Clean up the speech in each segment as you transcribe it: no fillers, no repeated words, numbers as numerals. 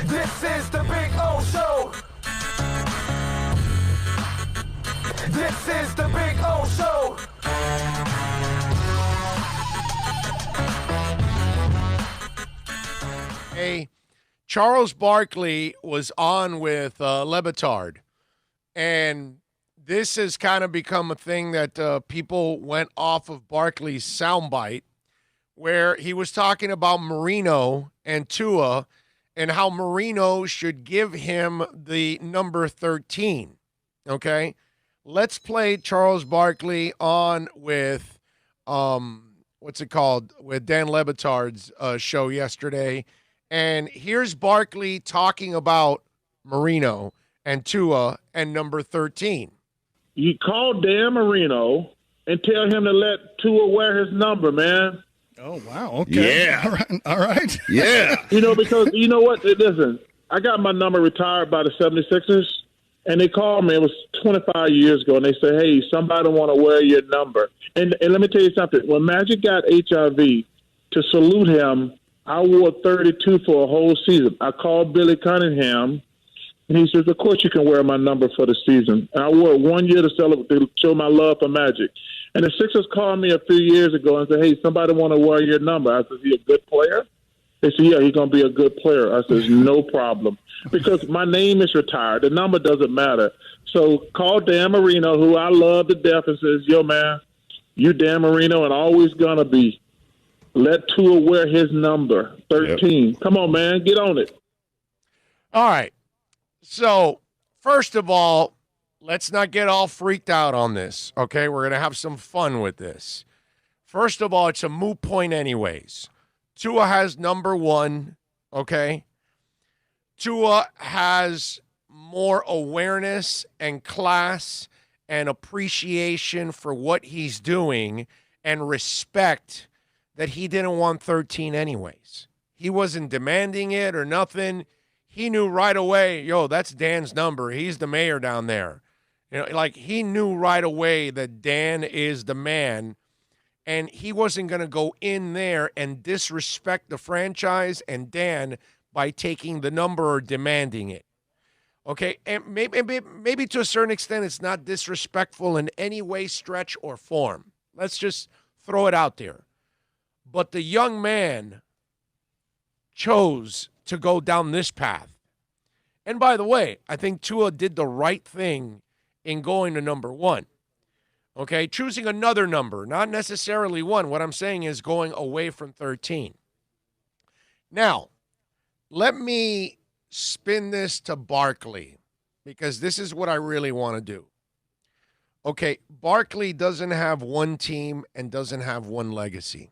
This is the Big O Show. This is the Big O Show. Hey, Charles Barkley was on with Le Batard, and this has kind of become a thing that people went off of Barkley's soundbite, where he was talking about Marino and Tua and how Marino should give him the number 13. Okay? Let's play Charles Barkley on with, what's it called, with Dan Le Batard's show yesterday. And here's Barkley talking about Marino and Tua and number 13. You call Dan Marino and tell him to let Tua wear his number, man. Oh, wow. Okay. Yeah. All right. Yeah. Because you know what? Listen, I got my number retired by the 76ers, and they called me. It was 25 years ago, and they said, hey, somebody want to wear your number. And let me tell you something. When Magic got HIV, to salute him, I wore 32 for a whole season. I called Billy Cunningham, and he says, of course you can wear my number for the season. And I wore it 1 year to celebrate, to show my love for Magic. And the Sixers called me a few years ago and said, hey, somebody want to wear your number. I said, is he a good player? They said, yeah, he's going to be a good player. I said, no problem. Because my name is retired. The number doesn't matter. So call Dan Marino, who I love to death, and says, yo, man, you Dan Marino and always going to be. Let Tua wear his number, 13. Yep. Come on, man. Get on it. All right. So, first of all, let's not get all freaked out on this, okay? We're going to have some fun with this. First of all, it's a moot point anyways. Tua has number 1, okay? Tua has more awareness and class and appreciation for what he's doing and respect that he didn't want 13 anyways. He wasn't demanding it or nothing. He knew right away, yo, that's Dan's number. He's the mayor down there. Like he knew right away that Dan is the man, and he wasn't going to go in there and disrespect the franchise and Dan by taking the number or demanding it. Okay, and maybe to a certain extent it's not disrespectful in any way, stretch, or form. Let's just throw it out there. But the young man chose to go down this path. And by the way, I think Tua did the right thing in going to number 1. Okay, choosing another number, not necessarily 1. What I'm saying is going away from 13. Now, let me spin this to Barkley, because this is what I really want to do. Okay, Barkley doesn't have one team and doesn't have one legacy.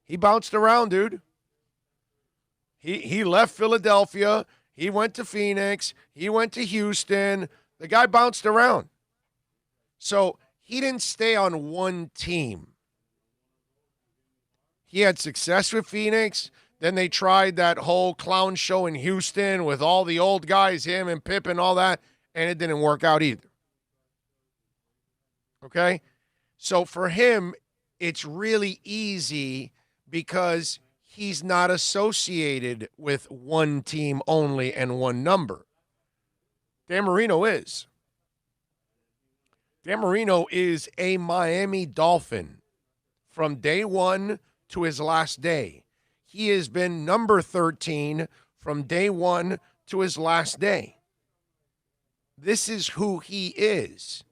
He bounced around, dude. He left Philadelphia. He went to Phoenix. He went to Houston. The guy bounced around. So he didn't stay on one team. He had success with Phoenix. Then they tried that whole clown show in Houston with all the old guys, him and Pip and all that, and it didn't work out either. Okay? So for him, it's really easy because he's not associated with one team only and one number. Dan Marino is. Dan Marino is a Miami Dolphin from day one to his last day. He has been number 13 from day one to his last day. This is who he is.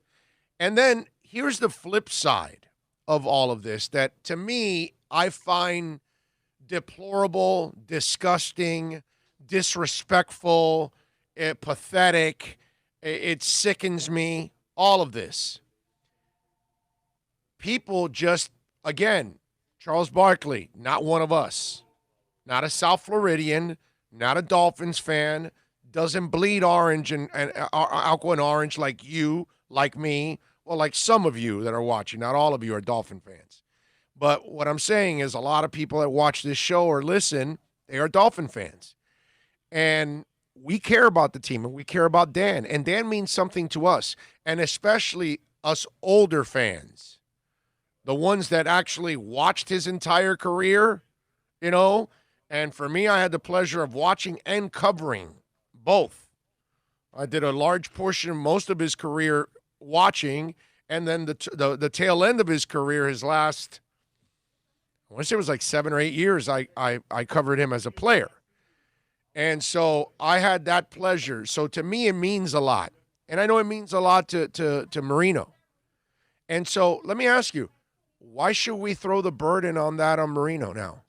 And then here's the flip side of all of this that, to me, I find deplorable, disgusting, disrespectful, pathetic. It sickens me, all of this. People just, again, Charles Barkley, not one of us, not a South Floridian, not a Dolphins fan, doesn't bleed orange and aqua and orange like you, like me, well, like some of you that are watching. Not all of you are Dolphin fans. But what I'm saying is a lot of people that watch this show or listen, they are Dolphin fans. And we care about the team, and we care about Dan. And Dan means something to us, and especially us older fans, the ones that actually watched his entire career, And for me, I had the pleasure of watching and covering both. I did a large portion, most of his career watching, and then the tail end of his career, his last, I want to say it was like 7 or 8 years, I covered him as a player. And so I had that pleasure. So to me, it means a lot. And I know it means a lot to Marino. And so let me ask you, why should we throw the burden on Marino now?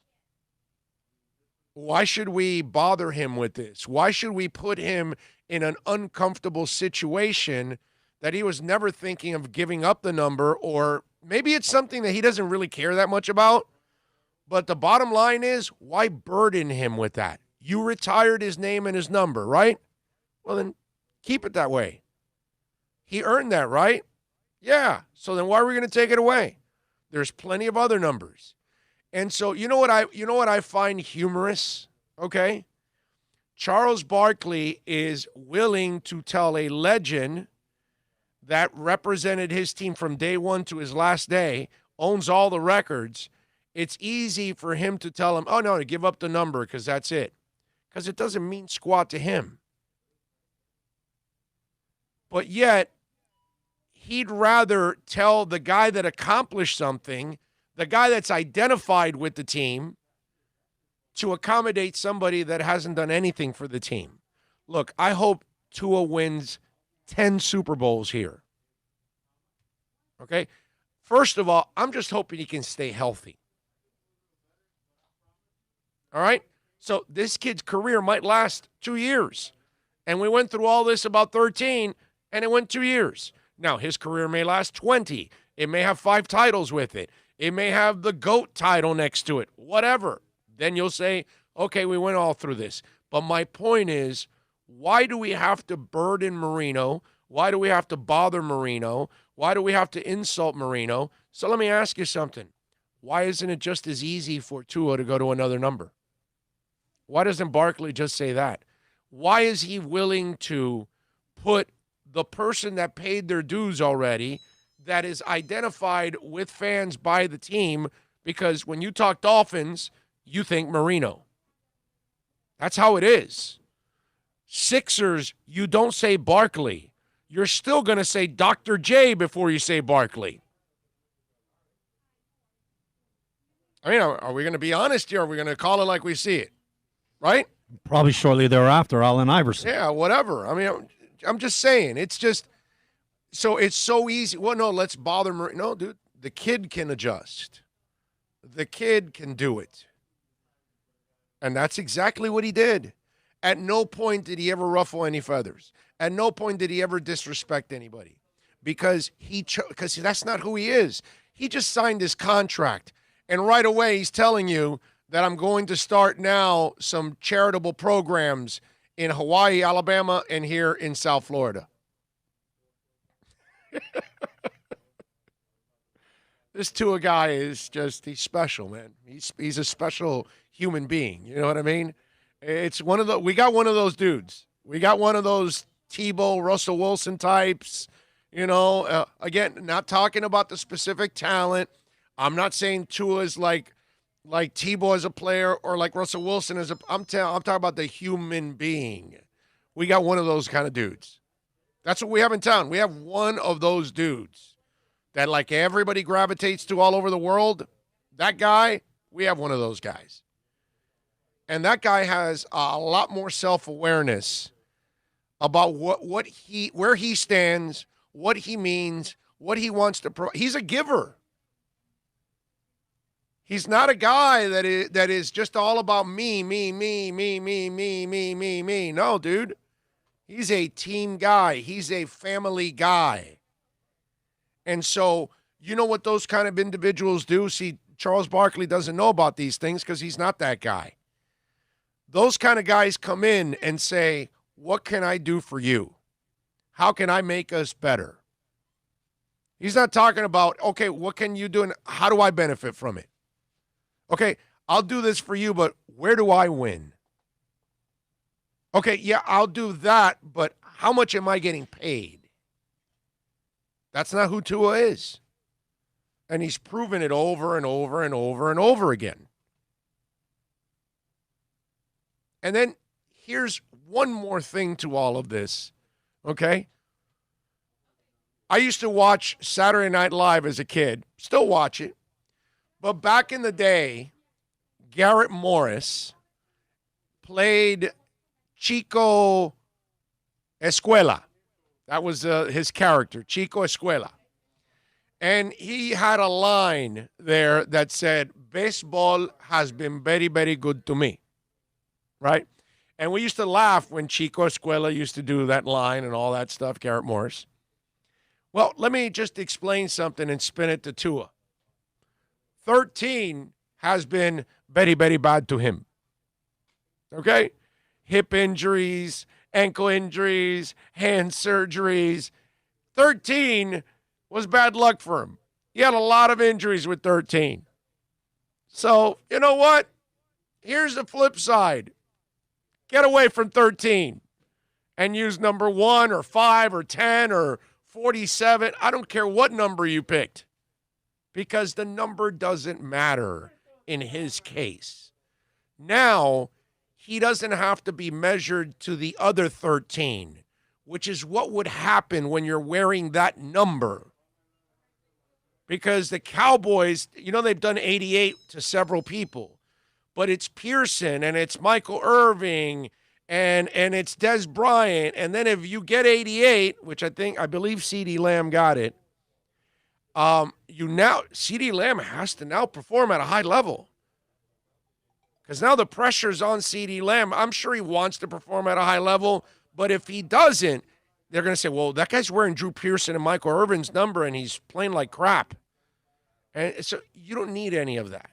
Why should we bother him with this? Why should we put him in an uncomfortable situation that he was never thinking of giving up the number? Or maybe it's something that he doesn't really care that much about. But the bottom line is, why burden him with that? You retired his name and his number, right? Well, then keep it that way. He earned that, right? Yeah. So then why are we going to take it away? There's plenty of other numbers. And so you know what I find humorous, okay? Charles Barkley is willing to tell a legend that represented his team from day one to his last day, owns all the records. It's easy for him to tell him, oh, no, to give up the number because that's it. Because it doesn't mean squat to him. But yet, he'd rather tell the guy that accomplished something, the guy that's identified with the team, to accommodate somebody that hasn't done anything for the team. Look, I hope Tua wins 10 Super Bowls here. Okay? First of all, I'm just hoping he can stay healthy. All right? So this kid's career might last 2 years. And we went through all this about 13, and it went 2 years. Now, his career may last 20. It may have 5 titles with it. It may have the GOAT title next to it. Whatever. Then you'll say, okay, we went all through this. But my point is, why do we have to burden Marino? Why do we have to bother Marino? Why do we have to insult Marino? So let me ask you something. Why isn't it just as easy for Tua to go to another number? Why doesn't Barkley just say that? Why is he willing to put the person that paid their dues already, that is identified with fans by the team? Because when you talk Dolphins, you think Marino. That's how it is. Sixers, you don't say Barkley. You're still going to say Dr. J before you say Barkley. I mean, are we going to be honest here? Or are we going to call it like we see it? Right? Probably shortly thereafter, Allen Iverson. Yeah, whatever. I mean, I'm just saying. It's just, so it's so easy. Well, no, let's bother Marino. No, dude, the kid can adjust. The kid can do it. And that's exactly what he did. At no point did he ever ruffle any feathers. At no point did he ever disrespect anybody. Because because that's not who he is. He just signed his contract. And right away, he's telling you that I'm going to start now some charitable programs in Hawaii, Alabama, and here in South Florida. This Tua guy is just, he's special, man. He's a special human being. You know what I mean? It's we got one of those dudes. We got one of those Tebow, Russell Wilson types. You know, again, not talking about the specific talent. I'm not saying Tua is like Tebow as a player or like Russell Wilson as I'm talking about the human being. We got one of those kind of dudes. That's what we have in town. We have one of those dudes that like everybody gravitates to all over the world. That guy, we have one of those guys. And that guy has a lot more self-awareness about where he stands, what he means, what he wants to he's a giver. He's not a guy that is just all about me. No, dude. He's a team guy. He's a family guy. And so, you know what those kind of individuals do? See, Charles Barkley doesn't know about these things because he's not that guy. Those kind of guys come in and say, what can I do for you? How can I make us better? He's not talking about, okay, what can you do and how do I benefit from it? Okay, I'll do this for you, but where do I win? Okay, yeah, I'll do that, but how much am I getting paid? That's not who Tua is. And he's proven it over and over and over and over again. And then here's one more thing to all of this, okay? I used to watch Saturday Night Live as a kid. Still watch it. But back in the day, Garrett Morris played Chico Escuela. That was his character, Chico Escuela. And he had a line there that said, baseball has been very, very good to me, right? And we used to laugh when Chico Escuela used to do that line and all that stuff, Garrett Morris. Well, let me just explain something and spin it to Tua. 13 has been very, very bad to him. Okay? Hip injuries, ankle injuries, hand surgeries. 13 was bad luck for him. He had a lot of injuries with 13. So, you know what? Here's the flip side. Get away from 13 and use number 1 or 5 or 10 or 47. I don't care what number you picked, because the number doesn't matter in his case. Now, he doesn't have to be measured to the other 13, which is what would happen when you're wearing that number. Because the Cowboys, they've done 88 to several people, but it's Pearson and it's Michael Irving and it's Des Bryant. And then if you get 88, which I believe CeeDee Lamb got it, CeeDee Lamb has to now perform at a high level. Because now the pressure's on CeeDee Lamb. I'm sure he wants to perform at a high level, but if he doesn't, they're going to say, well, that guy's wearing Drew Pearson and Michael Irvin's number, and he's playing like crap. And so you don't need any of that.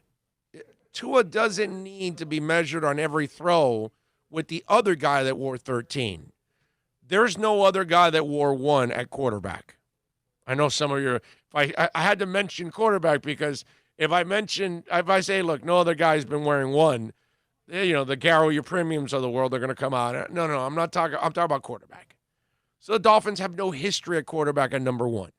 Tua doesn't need to be measured on every throw with the other guy that wore 13. There's no other guy that wore 1 at quarterback. I know some of your – I had to mention quarterback because if I say, look, no other guy's been wearing 1, the Garrow, your premiums of the world are going to come out. No, I'm not talking – I'm talking about quarterback. So the Dolphins have no history at quarterback at number 1.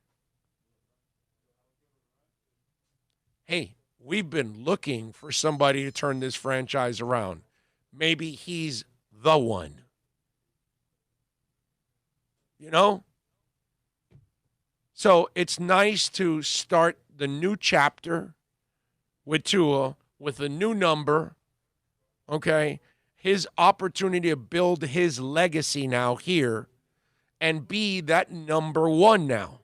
Hey, we've been looking for somebody to turn this franchise around. Maybe he's the one. So it's nice to start the new chapter with Tua, with a new number, okay? His opportunity to build his legacy now here and be that number 1 now.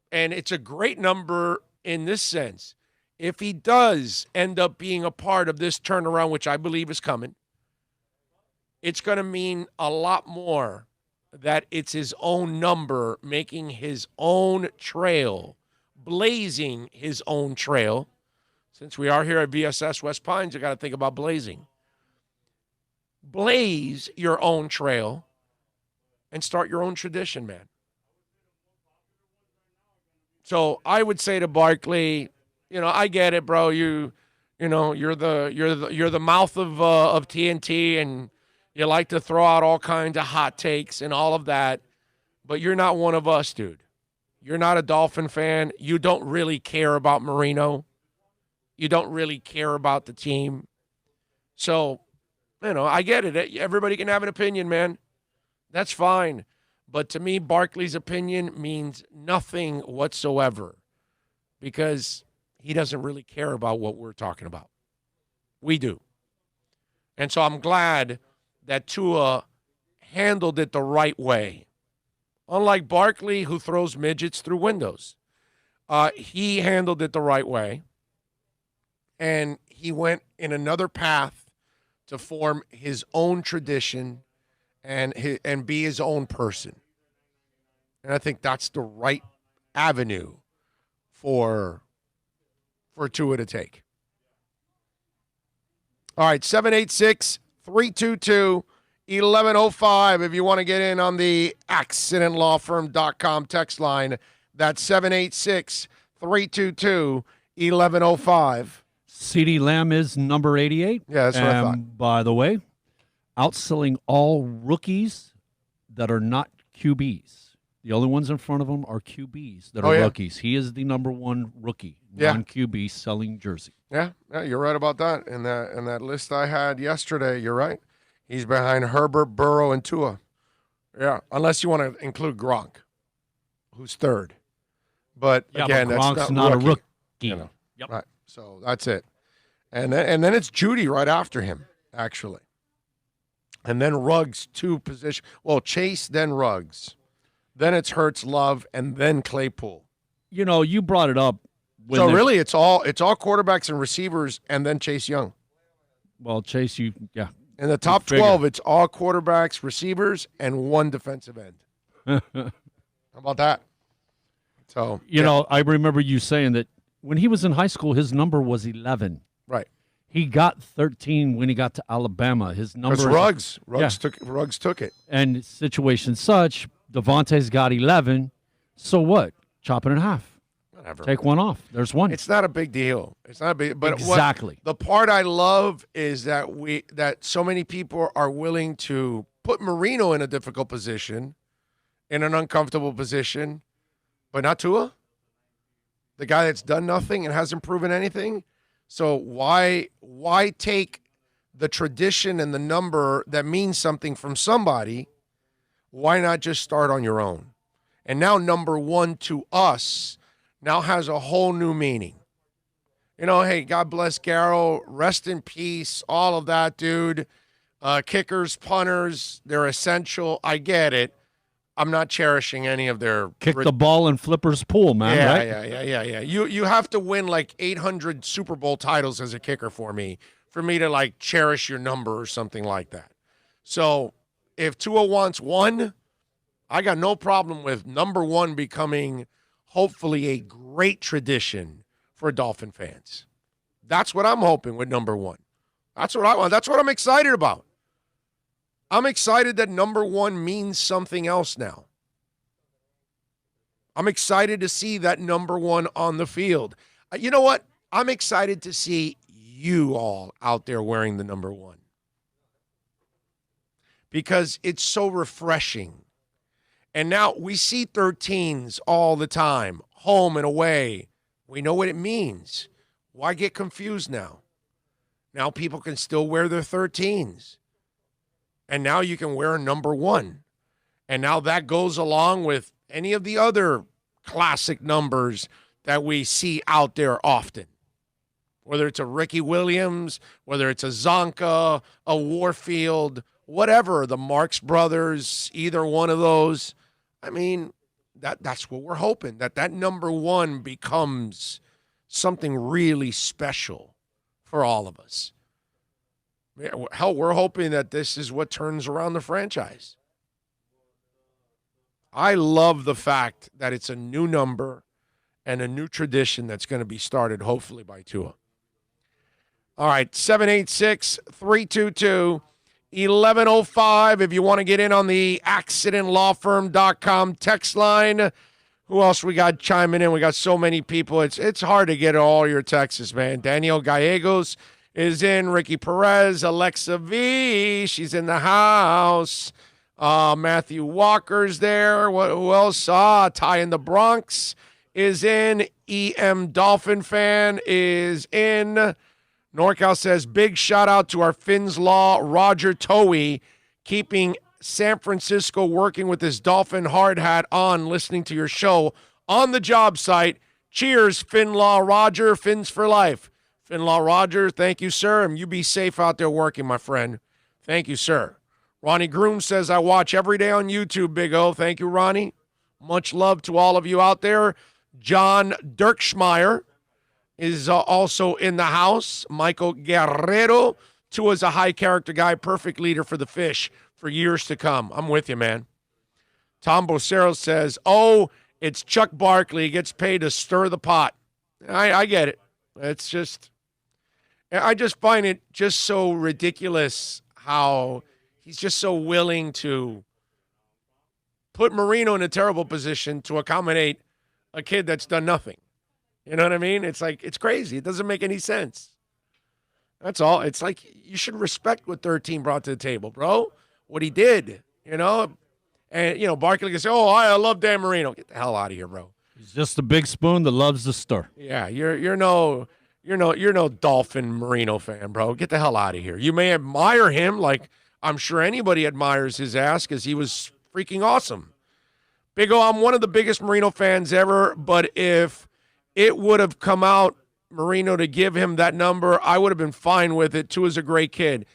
And it's a great number in this sense. If he does end up being a part of this turnaround, which I believe is coming, it's going to mean a lot more that it's his own number, making his own trail, blazing his own trail. Since we are here at VSS West Pines, you got to think about blazing. Blaze your own trail and start your own tradition, man. So I would say to Barkley, I get it, bro. You're the mouth of TNT, and you like to throw out all kinds of hot takes and all of that, but you're not one of us, dude. You're not a Dolphin fan. You don't really care about Marino. You don't really care about the team. So, I get it. Everybody can have an opinion, man. That's fine. But to me, Barkley's opinion means nothing whatsoever because he doesn't really care about what we're talking about. We do. And so I'm glad that Tua handled it the right way. Unlike Barkley, who throws midgets through windows. He handled it the right way. And he went in another path to form his own tradition and be his own person. And I think that's the right avenue for Tua to take. All right, 786-322-1105 if you want to get in on the accidentlawfirm.com text line. That's 786-322-1105. CeeDee Lamb is number 88. Yeah, that's what I thought. By the way, outselling all rookies that are not QBs. The only ones in front of him are QBs that Oh, are yeah. rookies. He is the number one rookie, Yeah. non-QB selling jersey. Yeah, you're right about that. In that list I had yesterday, you're right. He's behind Herbert, Burrow, and Tua. Yeah, unless you want to include Gronk, who's third. But Yeah, again, but that's Gronk's not a rookie. You know, Yep. right? So that's it. And then it's Judy right after him, actually. And then Ruggs, 2 position. Well, Chase, then Ruggs. Then it's Hurts, Love, and then Claypool. You know, you brought it up. So really, it's all quarterbacks and receivers, and then Chase Young. Well, Chase, in the top 12, it's all quarterbacks, receivers, and 1 defensive end. How about that? So you know, I remember you saying that when he was in high school, his number was 11. Right. He got 13 when he got to Alabama. His number. Because Ruggs took it. And situation such, Devontae's got 11. So what? Chop it in half. Whatever. Take one off. There's one. It's not a big deal. It's not a big. But exactly. The part I love is that so many people are willing to put Marino in a difficult position, in an uncomfortable position, but not Tua, the guy that's done nothing and hasn't proven anything. So why take the tradition and the number that means something from somebody? Why not just start on your own? And now number 1 to us now has a whole new meaning. You know, hey, God bless Garrow, rest in peace, all of that, dude. Kickers, punters, they're essential. I get it. I'm not cherishing any of their kick the ball in Flipper's pool, man. Yeah, right? yeah. You have to win like 800 Super Bowl titles as a kicker for me to like cherish your number or something like that. So if Tua wants 1, I got no problem with number 1 becoming hopefully a great tradition for Dolphin fans. That's what I'm hoping with number 1. That's what I want. That's what I'm excited about. I'm excited that number 1 means something else now. I'm excited to see that number 1 on the field. You know what? I'm excited to see you all out there wearing the number 1. Because it's so refreshing. And now we see 13s all the time, home and away. We know what it means. Why get confused now? Now people can still wear their 13s. And now you can wear a number 1. And now that goes along with any of the other classic numbers that we see out there often. Whether it's a Ricky Williams, whether it's a Zonka, a Warfield, whatever, the Marx Brothers, either one of those. I mean, that's what we're hoping, that number 1 becomes something really special for all of us. Hell, we're hoping that this is what turns around the franchise. I love the fact that it's a new number and a new tradition that's going to be started, hopefully, by Tua. All right, 786-322-1105. If you want to get in on the accidentlawfirm.com text line. Who else we got chiming in? We got so many people. It's hard to get all your texts, man. Daniel Gallegos is in. Ricky Perez, Alexa V, she's in the house. Matthew Walker's there. Who else? Ty in the Bronx is in. EM Dolphin fan is in. NorCal says, big shout out to our Finn's Law, Roger Towie, keeping San Francisco working with his Dolphin hard hat on, listening to your show on the job site. Cheers, Finn Law Roger, Fins for life. Finn Law Roger, thank you, sir, and you be safe out there working, my friend. Thank you, sir. Ronnie Groom says, I watch every day on YouTube, Big O. Thank you, Ronnie. Much love to all of you out there. John Dirkschmeyer is also in the house. Michael Guerrero, Tua's a high-character guy, perfect leader for the Fish for years to come. I'm with you, man. Tom Bocero says, it's Chuck Barkley. He gets paid to stir the pot. I get it. It's just, I just find it just so ridiculous how he's just so willing to put Marino in a terrible position to accommodate a kid that's done nothing. You know what I mean? It's like, it's crazy. It doesn't make any sense. That's all. It's like, you should respect what 13 brought to the table, bro. What he did, you know? And, Barkley can say, oh, I love Dan Marino. Get the hell out of here, bro. He's just a big spoon that loves to stir. Yeah, you're no Dolphin Marino fan, bro. Get the hell out of here. You may admire him like I'm sure anybody admires his ass because he was freaking awesome. Big O, I'm one of the biggest Marino fans ever, but if it would have come out Marino to give him that number, I would have been fine with it. Tua's a great kid.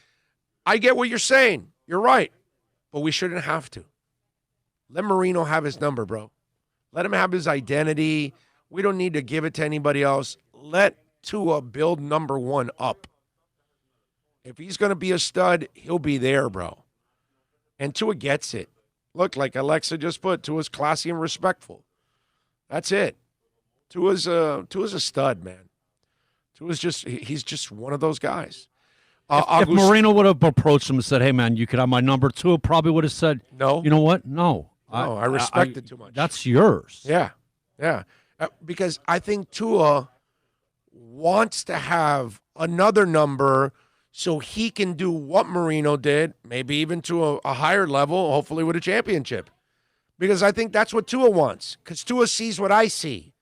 I get what you're saying. You're right. But we shouldn't have to. Let Marino have his number, bro. Let him have his identity. We don't need to give it to anybody else. Let Tua build number one up. If he's going to be a stud, he'll be there, bro. And Tua gets it. Look, like Alexa just put, Tua's classy and respectful. That's it. Tua's a stud, man. He's just one of those guys. If Marino would have approached him and said, hey, man, you could have my number, Tua probably would have said, no. You know what? No. I respect it too much. That's yours. Yeah. Because I think Tua wants to have another number so he can do what Marino did, maybe even to a higher level, hopefully with a championship. Because I think that's what Tua wants. Because Tua sees what I see.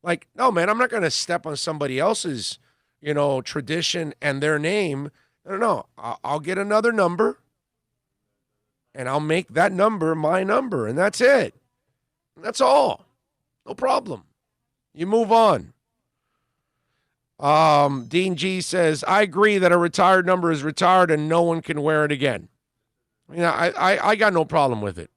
Like, no, man, I'm not going to step on somebody else's, tradition and their name. No. I'll get another number, and I'll make that number my number, and that's it. That's all. No problem. You move on. Dean G says, I agree that a retired number is retired and no one can wear it again. I got no problem with it.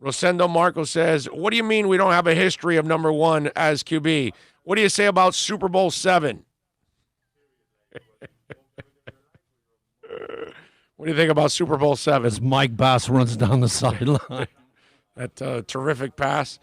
Rosendo Marco says, what do you mean we don't have a history of number one as QB? What do you say about Super Bowl 7? What do you think about Super Bowl 7? As Mike Bass runs down the sideline. That terrific pass.